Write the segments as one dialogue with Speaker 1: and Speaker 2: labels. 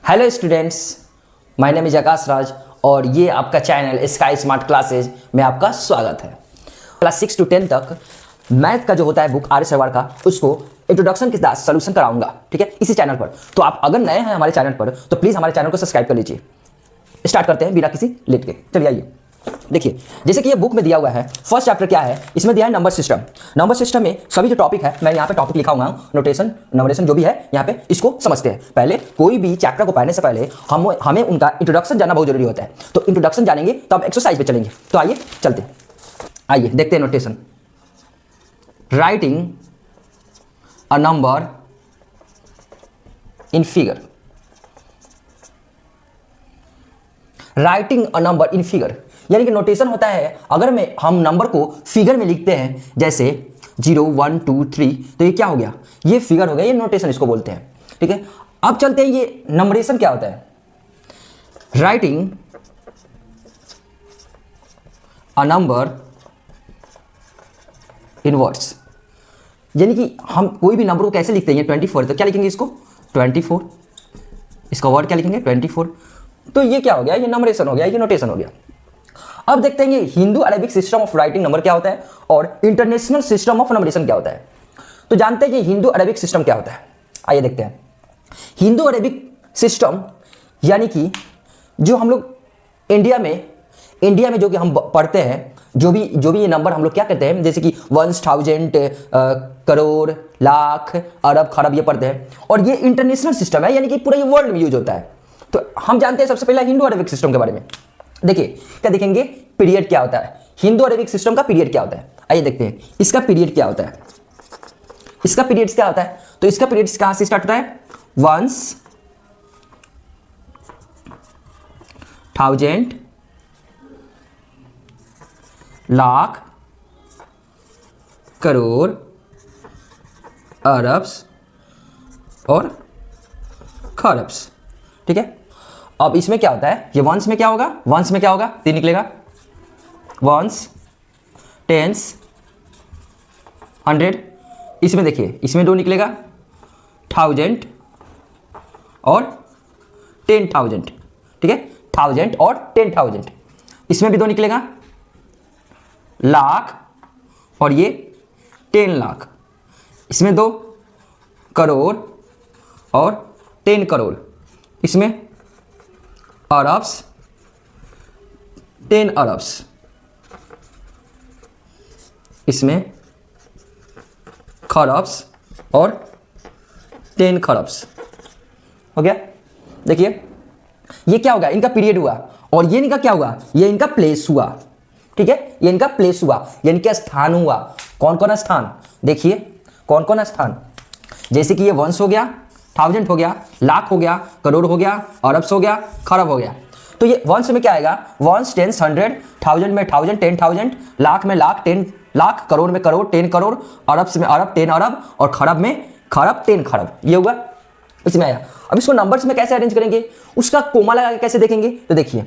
Speaker 1: Hello students, my name is Aakash Raj और ये आपका चैनल स्काई स्मार्ट क्लासेज में आपका स्वागत है। क्लास 6 to 10 तक मैथ का जो होता है बुक RS अग्रवाल का, उसको इंट्रोडक्शन के साथ सोल्यूशन कराऊंगा, ठीक है, इसी चैनल पर। तो आप अगर नए हैं हमारे चैनल पर तो प्लीज़ हमारे चैनल को सब्सक्राइब कर लीजिए। स्टार्ट करते हैं बिना किसी लेट के। चलिए आइए, देखिए जैसे कि ये बुक में दिया हुआ है, फर्स्ट चैप्टर क्या है, इसमें दिया है नंबर सिस्टम। नंबर सिस्टम में सभी जो टॉपिक है, मैं यहाँ पे टॉपिक लिखा हुआ हूँ, नोटेशन नंबरेशन जो भी है यहाँ पे, इसको समझते हैं। पहले कोई भी चैप्टर को पढ़ने से पहले हमें उनका इंट्रोडक्शन जानना बहुत जरूरी होता है। तो इंट्रोडक्शन जानेंगे तब एक्सरसाइज पे चलेंगे। तो आइए चलते हैं, आइए देखते हैं notation. Writing a number in figure. Writing a number in figure यानी कि नोटेशन होता है, अगर हम नंबर को फिगर में लिखते हैं, जैसे 0 1 2 3, तो ये क्या हो गया, ये फिगर हो गया, ये नोटेशन इसको बोलते हैं, ठीक है। अब चलते हैं, ये नंबरेशन क्या होता है। Writing a number in words, यानी कि हम कोई भी नंबर को कैसे लिखते हैं, 24, तो क्या लिखेंगे इसको 24, इसका वर्ड क्या लिखेंगे 24। तो ये क्या हो गया, ये नंबरेशन हो गया, ये नोटेशन हो गया। अब देखते हैं ये Hindu Arabic system of writing number क्या होता है और इंटरनेशनल सिस्टम ऑफ नंबरेशन क्या होता है। तो जानते हैं कि हिंदू अरेबिक सिस्टम क्या होता है। आइए देखते हैं। हिंदू अरेबिक सिस्टम यानी कि जो हम लोग इंडिया में जो कि हम पढ़ते हैं, जो भी ये नंबर हम लोग क्या कहते हैं, जैसे कि 1000 करोड़, लाख, अरब, खरब, ये पढ़ते हैं। और ये इंटरनेशनल सिस्टम है, यानी कि पूरा ये वर्ल्ड में यूज होता है। तो हम जानते हैं सबसे पहले हिंदू अरेबिक सिस्टम के बारे में। देखिए क्या देखेंगे, पीरियड क्या होता है, हिंदू अरेबिक सिस्टम का पीरियड क्या होता है। आइए देखते हैं इसका पीरियड क्या होता है। इसका पीरियड क्या होता है, तो इसका पीरियड कहां से स्टार्ट होता है, 1000, लाख, करोड़, अरब्स और खरब्स, ठीक है। अब इसमें क्या होता है, ये वंस में क्या होगा, वंस में क्या होगा, 3 निकलेगा, वंस, टेंस, 100। इसमें देखिए, इसमें 2 निकलेगा, 1000 और 10,000, ठीक है, 1000 और 10,000। इसमें भी 2 निकलेगा, लाख और ये 10 लाख। इसमें 2 करोड़ और 10 करोड़। इसमें अरब्स, 10 अरब्स। इसमें खरब्स और 10 खरब्स। हो गया। देखिए ये क्या होगा, इनका पीरियड हुआ, और ये इनका क्या हुआ, ये इनका प्लेस हुआ, ठीक है, ये इनका प्लेस हुआ, यानी कि स्थान हुआ। कौन कौन स्थान, देखिए कौन कौन स्थान, जैसे कि ये वंश हो गया, 1000 हो गया, लाख हो गया, करोड़ हो गया, अरब्स हो गया, खरब हो गया। तो ये वंश में क्या आएगा, वंश, टेंस, 100, 1000 में 1000, 10,000, लाख में लाख, 10 लाख, करोड़ में करोड़, 10 करोड़, अरब्स में अरब, 10 अरब, और खरब में खरब, 10 खरब। ये हुआ, इसमें आया। अब इसको नंबर्स में कैसे अरेंज करेंगे, उसका कोमा लगा के कैसे देखेंगे। तो देखिए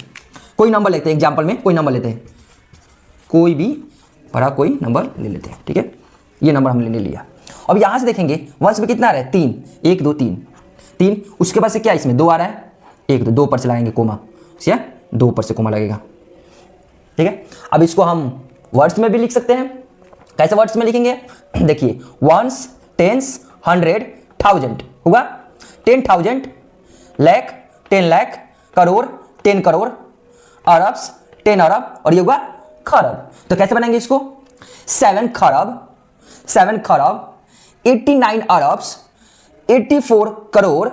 Speaker 1: कोई नंबर लेते हैं, एग्जाम्पल में कोई नंबर लेते हैं, कोई भी बड़ा कोई नंबर ले लेते हैं, ठीक है, ये नंबर हमने ले लिया। अब यहां से देखेंगे वंश में कितना आ रहा है, 3, 1 2 3। उसके बाद से क्या इसमें 2 आ रहा है, 1 2 पर से लगाएंगे कोमा, 2 पर से कोमा लगेगा, ठीक है। अब इसको हम वर्ड्स में भी लिख सकते हैं। कैसे वर्ड्स में लिखेंगे, देखिए वंस, टेंस, 100, 1000 हुआ, 10,000, लाख, 10 लाख, करोड़, 10 करोड़, अरब्स, 10 अरब, और ये हुआ खरब। तो कैसे बनाएंगे इसको, 7 खरब, 89 अरब्स, 84 करोड़,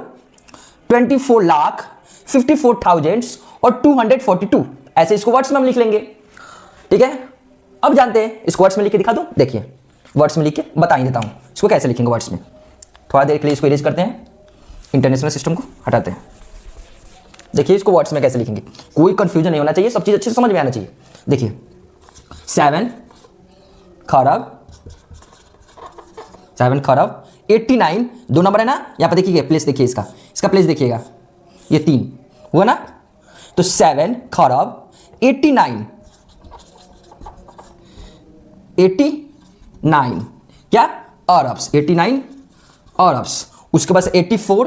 Speaker 1: 24 लाख, 54,000 और 242। ऐसे इसको वर्ड्स में हम लिख लेंगे, ठीक है। अब जानते हैं, इसको वर्ड्स में लिख के दिखा दूं, देखिए वर्ड्स में लिख के बता ही देता हूं इसको कैसे लिखेंगे वर्ड्स में। थोड़ा देर के लिए इसको इरेज करते हैं, इंटरनेशनल सिस्टम को हटाते हैं। देखिए इसको वर्ड्स में कैसे लिखेंगे, कोई कंफ्यूजन नहीं होना चाहिए, सब चीज अच्छे से समझ में आना चाहिए। देखिए 7 खरब, 89, 2 नंबर है ना, यहां पर देखिए प्लेस, देखिए इसका प्लेस देखिएगा, ये 3 हुआ ना। तो 7 खरब 89 क्या, अरब्स, 89 अरब्स। उसके बाद 84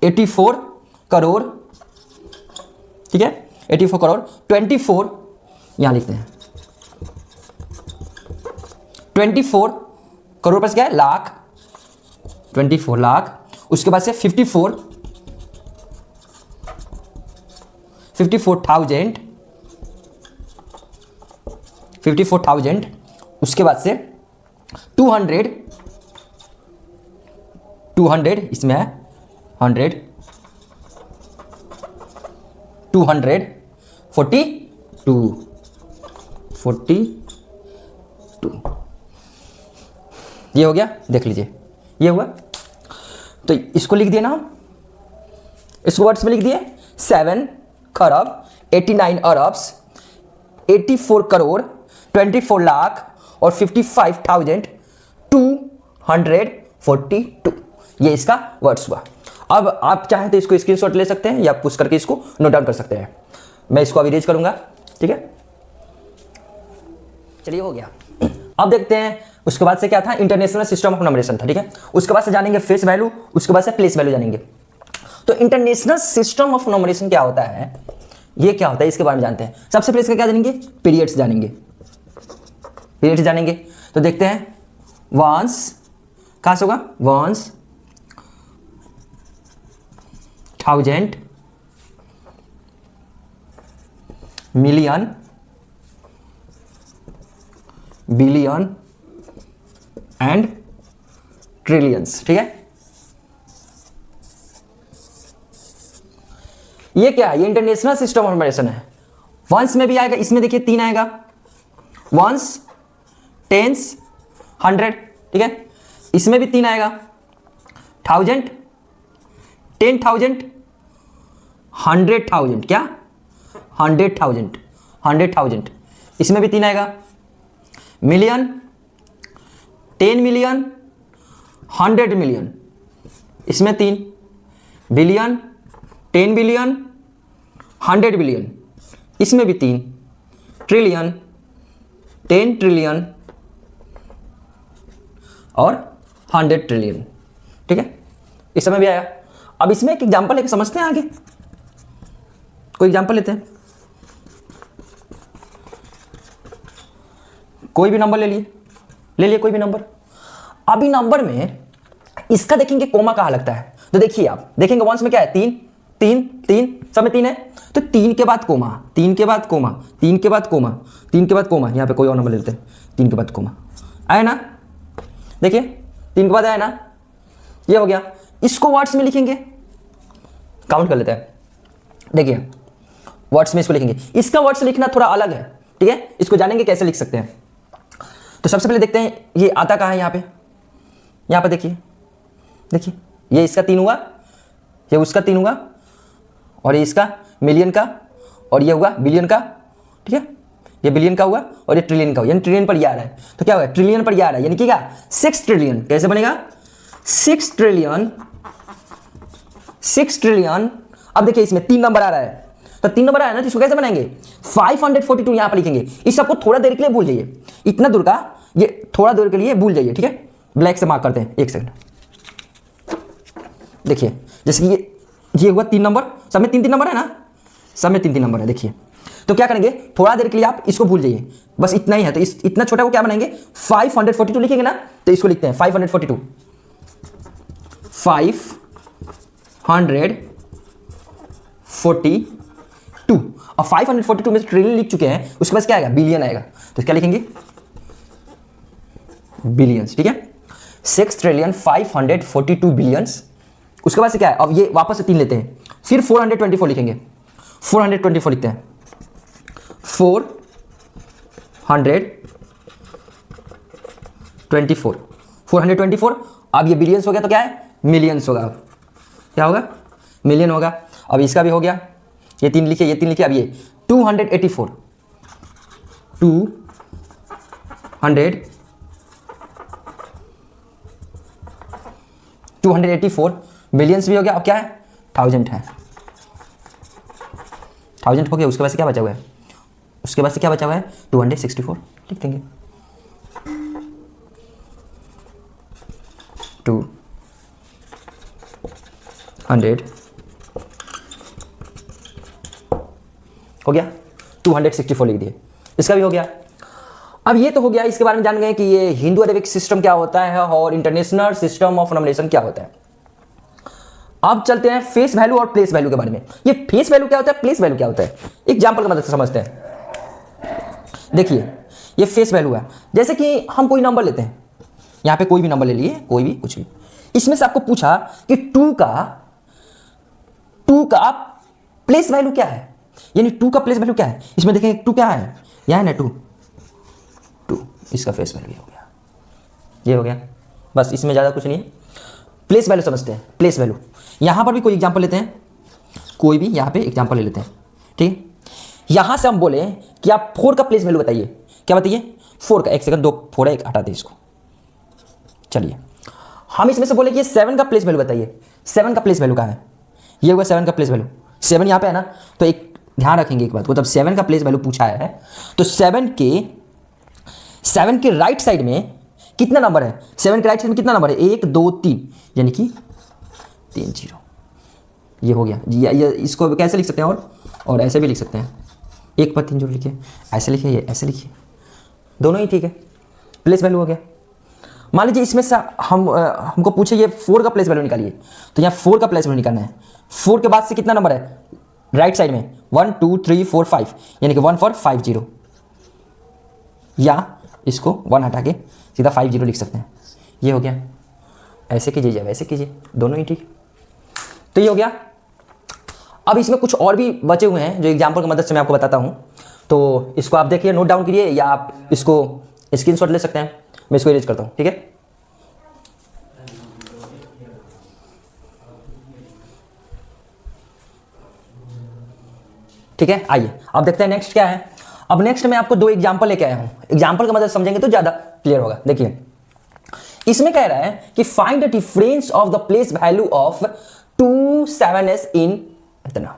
Speaker 1: 84 करोड़, ठीक है, 84 करोड़ 24, यहां लिखते हैं 24 करोड़ पर क्या है, लाख, 24 लाख, उसके बाद से 54,000, उसके बाद से 200 इसमें है 100, 42 ये हो गया, देख लीजिए ये हुआ। तो इसको लिख दिए ना हम, इस वर्ड्स में लिख दिए 7 खरब 89 अरब 84 करोड़ 24 लाख और 55,242, ये इसका वर्ड्स हुआ। अब आप चाहें तो इसको स्क्रीनशॉट ले सकते हैं या पुश करके इसको नोट डाउन कर सकते हैं। मैं इसको अभी रेज करूंगा, ठीक है। चलिए हो गया। अब देखते हैं उसके बाद से क्या था, इंटरनेशनल सिस्टम ऑफ नंबरेशन था, ठीक है। उसके बाद से जानेंगे फेस वैल्यू, उसके बाद से प्लेस वैल्यू जानेंगे। तो इंटरनेशनल सिस्टम ऑफ नंबरेशन क्या होता है, ये क्या होता है, इसके बारे में जानते हैं। सबसे पहले इसका क्या जानेंगे, पीरियड्स जानेंगे, पीरियड्स जानेंगे। तो देखते हैं वंस, कहां से होगा, once, 1000, million, billion and trillions, ठीक है। ये क्या है, ये इंटरनेशनल सिस्टम ऑफ नंबरेशन है। वंस में भी आएगा, इसमें देखिए 3 आएगा, वंस, टेंस, 100, ठीक है। इसमें भी 3 आएगा, 1000, 10,000, 100,000, क्या 100,000, इसमें भी 3 आएगा, मिलियन, 10 मिलियन, 100 मिलियन, इसमें 3, बिलियन, 10 बिलियन, 100 बिलियन, इसमें भी 3, ट्रिलियन, 10 ट्रिलियन और 100 ट्रिलियन, ठीक है। इस समय भी आया। अब इसमें एक एग्जांपल लेके समझते हैं आगे, कोई एग्जांपल लेते हैं, कोई भी नंबर ले लिए कोई भी नंबर। अभी नंबर में इसका देखेंगे कोमा कहां लगता है, तो देखिए आप देखेंगे वंस में क्या है, 3 3 3, सब में 3 है, तो 3 के बाद कोमा, 3 के बाद कोमा, 3 के बाद कोमा, 3 के बाद कोमा, यहां पे कोई और नंबर ले लेते हैं, 3 के बाद कोमा आया ना, देखिए 3 के बाद आया ना, ये हो गया। इसको वर्ड्स में लिखेंगे, काउंट कर लेते हैं, देखिए वर्ड्स में इसको लिखेंगे। इसका वर्ड्स लिखना थोड़ा अलग है, ठीक है, इसको जानेंगे कैसे लिख सकते हैं। तो सबसे पहले देखते हैं ये आता कहां है, यहां पे देखिए ये इसका 3 हुआ, ये उसका 3 हुआ, और ये इसका मिलियन का, और ये हुआ बिलियन का, ठीक है, ये बिलियन का हुआ और ये ट्रिलियन का हुआ, यानी ट्रिलियन पर ये आ रहा है, तो क्या हुआ, ट्रिलियन पर ये आ रहा है, यानी कि क्या 6 ट्रिलियन, कैसे बनेगा 6 ट्रिलियन, 6 ट्रिलियन। अब देखिए इसमें 3 नंबर आ रहा है, तो 3 नंबर आया ना, तो इसको कैसे बनाएंगे, 542 यहां पर लिखेंगे। इस सबको थोड़ा देर के लिए भूल जाइए, इतना दूर का ये थोड़ा देर के लिए भूल जाइए, ठीक है। ब्लैक से मार्क करते हैं, 1 सेकंड। देखिए जैसे कि ये हुआ 3 नंबर, सब में 3 3 नंबर है ना, सब में 3 3 नंबर है, देखिए। तो क्या करेंगे, थोड़ा देर के लिए आप इसको भूल जाइए, बस इतना ही है। तो इतना छोटा को क्या बनाएंगे, 542 लिखेंगे ना, तो इसको लिखते हैं 542, 542। और 542 में से ट्रिलियन लिख चुके हैं, उसके बाद क्या आएगा, बिलियन आएगा, तो क्या लिखेंगे, बिलियंस, ठीक है। 6 ट्रिलियन 542 बिलियंस। उसके बाद से क्या है, अब ये वापस से 3 लेते हैं, फिर 424 लिखेंगे, 424 लिखते हैं, 424। अब ये बिलियंस हो गया, तो क्या है, मिलियंस होगा, अब क्या होगा, मिलियन होगा। अब इसका भी हो गया, ये 3 लिखे, ये 3 लिखे। अब ये 284, 284 बिलियंस भी हो गया। अब क्या है, 1000 है, 1000 हो गया। उसके बाद से क्या बचा हुआ है, उसके बाद से क्या बचा हुआ है, 264 लिख देंगे, 264 हो गया, 264 लिख दिए, इसका भी हो गया। अब ये तो हो गया, इसके बारे में जान गए कि ये हिंदू अरेबिक सिस्टम क्या होता है और इंटरनेशनल सिस्टम ऑफ नंबरेशन क्या होता है। अब चलते हैं फेस वैल्यू और प्लेस वैल्यू के बारे में। ये फेस वैल्यू क्या होता है, प्लेस वैल्यू क्या होता है, एग्जाम्पल की मदद से समझते हैं। देखिए ये फेस वैल्यू है, जैसे कि हम कोई नंबर लेते हैं, यहां पे कोई भी नंबर ले लिए, कोई भी कुछ भी, इसमें से आपको पूछा कि 2 का प्लेस वैल्यू क्या है, यानी 2 का प्लेस वैल्यू क्या है। इसमें देखें 2 क्या है, यह है ना 2, इसका फेस वैल्यू हो गया, ये हो गया, बस इसमें ज़्यादा कुछ नहीं है। प्लेस वैल्यू समझते हैं, प्लेस वैल्यू। यहां पर भी कोई एग्जांपल लेते हैं, कोई भी यहां पे एग्जांपल ले लेते हैं, ठीक है। यहां से हम बोले कि आप 4 का प्लेस वैल्यू बताइए, क्या बताइए 4 का, एक सेकंड, 2 4 है, एक हटा दे इसको। चलिए हम इसमें से बोले कि 7 का प्लेस वैल्यू बताइए, 7 का प्लेस वैल्यू कहाँ है, ये हुआ 7 का प्लेस वैल्यू, 7 यहां पे है ना, तो एक ध्यान रखेंगे एक बात, मतलब 7 का प्लेस वैल्यू पूछा है, तो 7 के राइट साइड में कितना नंबर है, 7 के राइट साइड में कितना नंबर है, 1 2 3, यानी कि 3 0, ये हो गया। ये इसको कैसे लिख सकते हैं, और ऐसे भी लिख सकते हैं, 1 पर 3 0 लिखिए, ऐसे लिखिए, ये ऐसे लिखिए, दोनों ही ठीक है, प्लेस वैल्यू हो गया। मान लीजिए इसमें से हमको पूछे ये 4 का प्लेस वैल्यू निकालिए, तो यहाँ 4 का प्लेस वैल्यू निकालना है। 4 के बाद से कितना नंबर है राइट साइड में, 1 2 3 4 5, यानी कि 1 4 5 0, या इसको 1 हटा के सीधा 5 0 लिख सकते हैं, ये हो गया। ऐसे कीजिए या वैसे कीजिए, दोनों ही ठीक, तो ये हो गया। अब इसमें कुछ और भी बचे हुए हैं जो एग्जाम्पल की मदद से मैं आपको बताता हूँ, तो इसको आप देखिए, नोट डाउन करिए, या आप इसको स्क्रीनशॉट ले सकते हैं। मैं इसको इरेज करता हूँ, ठीक है। ठीक है, आइए अब देखते हैं नेक्स्ट क्या है। अब नेक्स्ट मैं आपको 2 एग्जांपल लेके आया हूं, एग्जांपल की मदद से समझेंगे तो ज्यादा क्लियर होगा। देखिए इसमें कह रहा है कि find the difference of the place value of 2 7s इन इतना।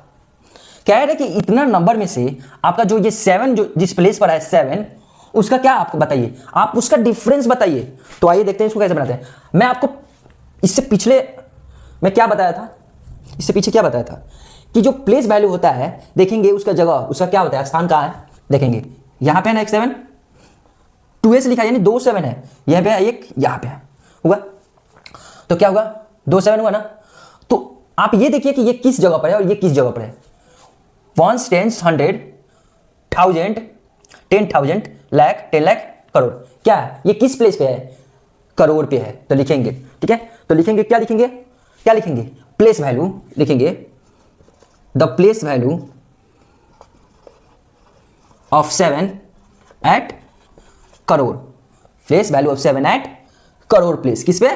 Speaker 1: कह रहा है कि इतना नंबर में से आपका जो ये 7 जो जिस प्लेस पर है 7, उसका क्या आपको बताइए, आप उसका डिफरेंस बताइए। तो आइए देखते हैं इसको कैसे बनाते हैं। मैं आपको इससे पिछले मैं क्या बताया था, इससे पीछे क्या बताया था कि जो प्लेस वैल्यू होता है, देखेंगे उसका जगह, उसका क्या होता है, स्थान कहाँ है, देखेंगे यहां पे है ना एक 7, 2s लिखा यानी 2 7 है, यहां पे है एक, यहां पे है, हुआ तो क्या होगा 2 7 हुआ ना। तो आप ये देखिए कि ये किस जगह पर है और ये किस जगह पर है, 1 10 100 1000 10,000 लाख 10 लाख करोड़, क्या है ये किस प्लेस पे है, करोड़ पे है, तो लिखेंगे, ठीक है। तो लिखेंगे क्या लिखेंगे, क्या लिखेंगे, प्लेस वैल्यू लिखेंगे, the place value of 7 at crore, place value of 7 at crore place, किस पे,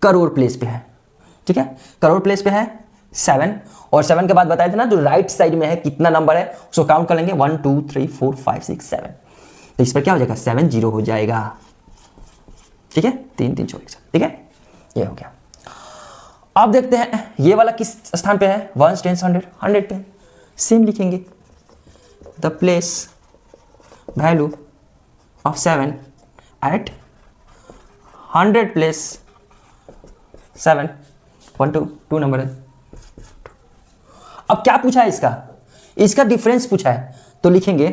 Speaker 1: करोड़ प्लेस पे है, ठीक है, करोड़ प्लेस पे है 7, और 7 के बाद बताए थे ना जो राइट साइड में है कितना नंबर है उसको काउंट कर लेंगे 1 2 3 4 5 6 7, तो इस पर क्या हो जाएगा 7 0 हो जाएगा, ठीक है, 3 3 4 ठीक है, ये हो गया। अब देखते हैं ये वाला किस स्थान पे है, 1 10 100 100 पे, सेम लिखेंगे the place value of 7 at 100 place 7 1 2 2 number है। अब क्या पूछा है इसका डिफरेंस पूछा है, तो लिखेंगे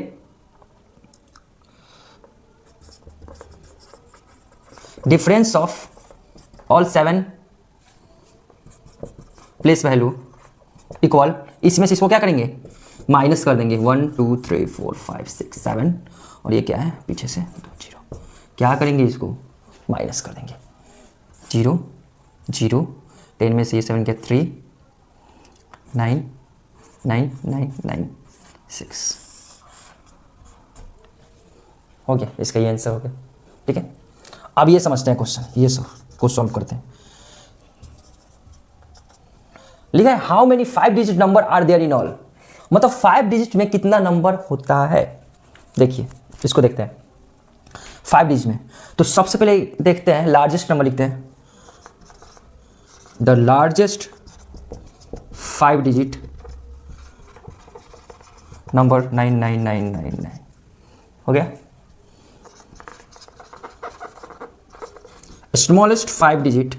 Speaker 1: difference of all 7 place value equal, इसमें से इसको क्या करेंगे माइनस कर देंगे 1 2 3 4 5 6 7, और ये क्या है पीछे से 2 0, क्या करेंगे इसको माइनस कर देंगे 0 0, 10 में से ये 7 क्या 3 9 9 9 9 6, हो गया, इसका ये आंसर हो गया, ठीक है। अब ये समझते हैं क्वेश्चन, ये को सॉल्व करते हैं। लिखा है how many 5 digit number are there in all, मतलब 5 डिजिट में कितना नंबर होता है। देखिए इसको देखते हैं 5 डिजिट में, तो सबसे पहले देखते हैं लार्जेस्ट नंबर लिखते हैं, द लार्जेस्ट 5 डिजिट नंबर 99999, हो गया। स्मॉलेस्ट 5 डिजिट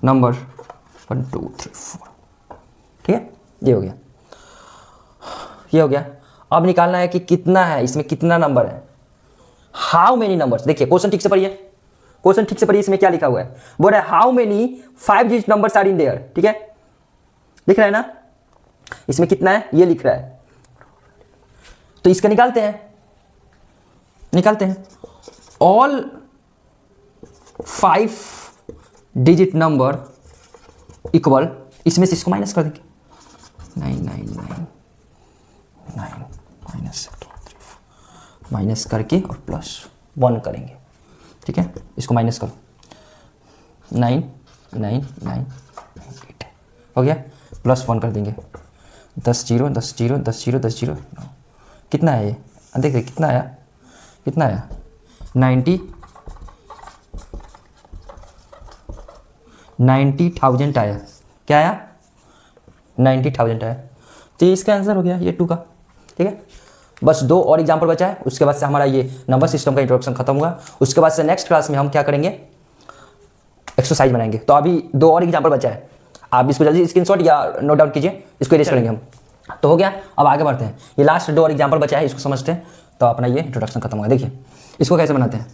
Speaker 1: नंबर 1 2 3 4, ठीक है, ये हो गया। ये हो गया। अब निकालना है कि कितना है, इसमें कितना नंबर है, हाउ मेनी नंबर्स। देखिए क्वेश्चन ठीक से पढ़िए, क्वेश्चन ठीक से पढ़िए, इसमें क्या लिखा हुआ है, बोल रहा है how many 5 digit numbers are in there. ठीक है, लिख रहा है ना, इसमें कितना है ये लिख रहा है, तो इसका निकालते हैं ऑल 5 डिजिट नंबर इक्वल, इसमें से इसको माइनस कर देंगे, 9 माइनस करके और +1 करेंगे। ठीक है, इसको माइनस करो, 9 9 9 8 हो गया, +1 कर देंगे, 10 0 10 0 10 0 10 0 9, कितना है ये, देखिए कितना आया 90,000 आया। क्या आया, 90,000 आया। तो ये इसका आंसर हो गया, ये 2 का। ठीक है, बस 2 और एग्जाम्पल बचा है, उसके बाद से हमारा ये नंबर सिस्टम का इंट्रोडक्शन खत्म हुआ। उसके बाद से नेक्स्ट क्लास में हम क्या करेंगे, एक्सरसाइज बनाएंगे। तो अभी 2 और एग्जाम्पल बचा है, आप इसको जल्दी स्क्रीनशॉट या नोट डाउन कीजिए, इसको इरेज करेंगे हम। तो हो गया, अब आगे बढ़ते हैं, ये लास्ट 2 और एग्जाम्पल बचा है, इसको समझते हैं तो अपना ये इंट्रोडक्शन खत्म हुआ। देखिए इसको कैसे बनाते हैं,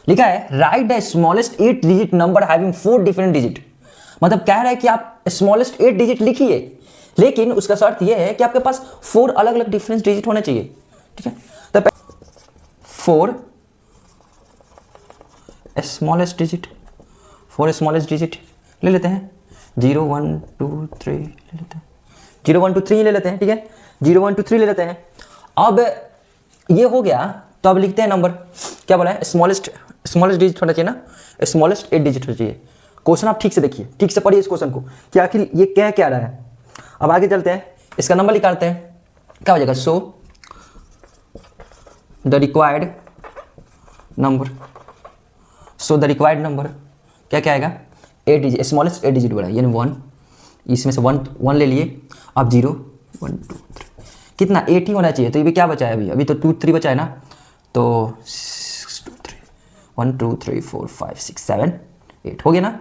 Speaker 1: लिखा है right the smallest 8 digit number having 4 different digit. मतलब कह रहा है कि आप स्मॉलेस्ट 8 डिजिट लिखिए, लेकिन उसका शर्त यह है कि आपके पास 4 अलग अलग डिफरेंट डिजिट होने चाहिए। ठीक है, तो 4 स्मॉलेस्ट डिजिट, 4 स्मॉलेस्ट डिजिट ले लेते हैं, 0 1 2 3 ले लेते हैं, 0 1 2 3 ले लेते हैं। ठीक है, 0 1 2 3 ले लेते हैं। अब ये हो गया, तो अब लिखते हैं नंबर, क्या बोला है, स्मॉलेस्ट डिजिट होना चाहिए ना, स्मॉलेस्ट 8 डिजिट होना चाहिए। क्वेश्चन आप ठीक से देखिए, ठीक से पढ़िए इस क्वेश्चन को कि आखिर ये क्या रहा है। अब आगे चलते हैं, इसका नंबर निकालते हैं, क्या हो जाएगा, सो द रिक्वायर्ड नंबर क्या आएगा, 8 डिजिट, स्मॉलेस्ट 8 डिजिट बड़ा, यानी 1, इसमें से 1 ले लिए। अब 0 1 2 3, कितना 8 ही होना चाहिए। तो ये भी क्या बचा है, अभी तो 2 3 बचा है ना, तो 2 3 1 2 3 4 5 6 7 8 हो गया ना,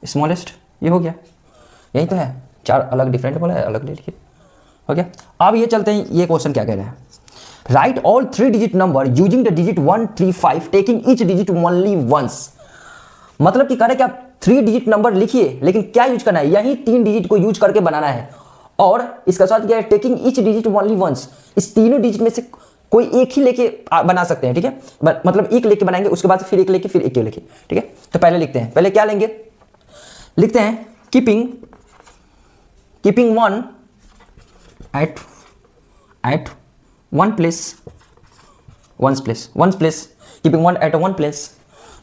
Speaker 1: स्मॉलेस्ट ये हो गया, यही तो है। 4 अलग डिफरेंट बोला है, अलग ले लिखिए, हो गया। अब ये चलते हैं, ये क्वेश्चन क्या कह रहा है, right all 3 digit number using the digit 1 3 5 taking each digit only once. मतलब कि कह रहे कि आप 3 डिजिट नंबर लिखिए, लेकिन क्या यूज करना है, यही 3 डिजिट को यूज करके बनाना है। और इसका साथ क्या है, taking each digit only once, इस तीनों डिजिट में से कोई एक ही लेके बना सकते हैं। ठीक है, मतलब एक लेके बनाएंगे, उसके बाद फिर एक लेके, फिर एक लेके। ठीक है, तो पहले लिखते हैं, पहले क्या लेंगे, लिखते हैं keeping 1 at 1 place, keeping 1 at 1 place।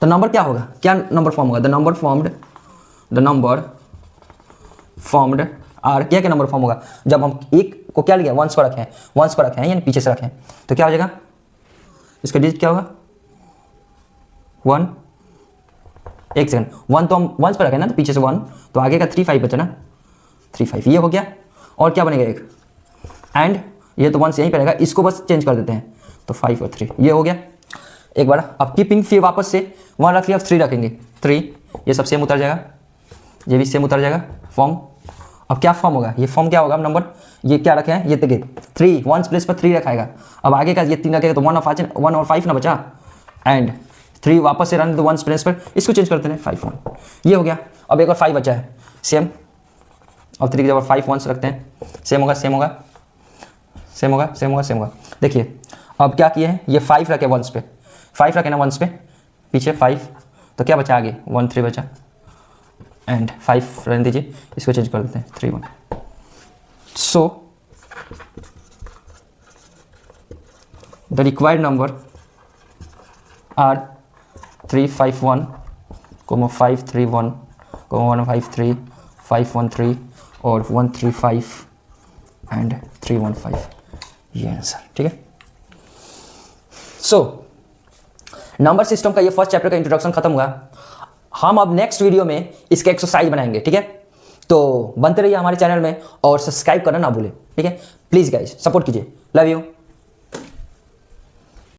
Speaker 1: तो नंबर क्या होगा, क्या नंबर फॉर्म होगा, द नंबर फॉर्म्ड आर, क्या नंबर फॉर्म होगा, जब हम एक को क्या लिया, वंस पर रखें यानी पीछे से रखें, तो क्या हो जाएगा, इसका डिजिट क्या होगा, 1, एक सेकंड, 1 तो हम वंस पर रखें ना, तो पीछे से 1, तो आगे का 3 5 बचा ना, 3 5 ये हो गया। और क्या बनेगा, एक एंड, ये तो वंस यहीं पर रहेगा, इसको बस चेंज कर देते हैं, तो 5 और 3 ये हो गया एक बार। अब कीपिंग, फिर वापस से 1 रख लिया, अब 3 रखेंगे, 3 ये सब सेम उतर जाएगा, ये भी सेम उतर जाएगा फॉर्म। अब क्या फॉर्म होगा, ये फॉर्म क्या होगा, नंबर ये क्या रखे हैं, ये देखिए 3 वंस प्लेस पर 3 रखाएगा। अब आगे का ये 3 रखेगा, तो 1 और 5 ना बचा, एंड 3 वापस से रन दो वंस प्लेस पर, इसको चेंज करते हैं 5 1, ये हो गया। अब एक और 5 बचा है, सेम, और 3 की जगह 5 वंस रखते हैं, सेम होगा। देखिए अब क्या किए हैं, ये 5 रखे वंस पे, 5 रखे ना वंस पे, पीछे 5, तो क्या बचा आगे, 1 3 बचा, एंड 5 रहने दीजिए, इसको चेंज कर देते हैं 3 1। So the required number are 3 5 1, 5 3 1, 1 5 3, 5 1 3 और 1 3 5 एंड 3 1 5, ये आंसर। ठीक है, सो नंबर सिस्टम का ये फर्स्ट चैप्टर का इंट्रोडक्शन खत्म हुआ। हम अब नेक्स्ट वीडियो में इसका एक्सरसाइज बनाएंगे। ठीक है, तो बनते रहिए हमारे चैनल में और सब्सक्राइब करना ना भूलें। ठीक है, प्लीज गाइज सपोर्ट कीजिए, लव यू।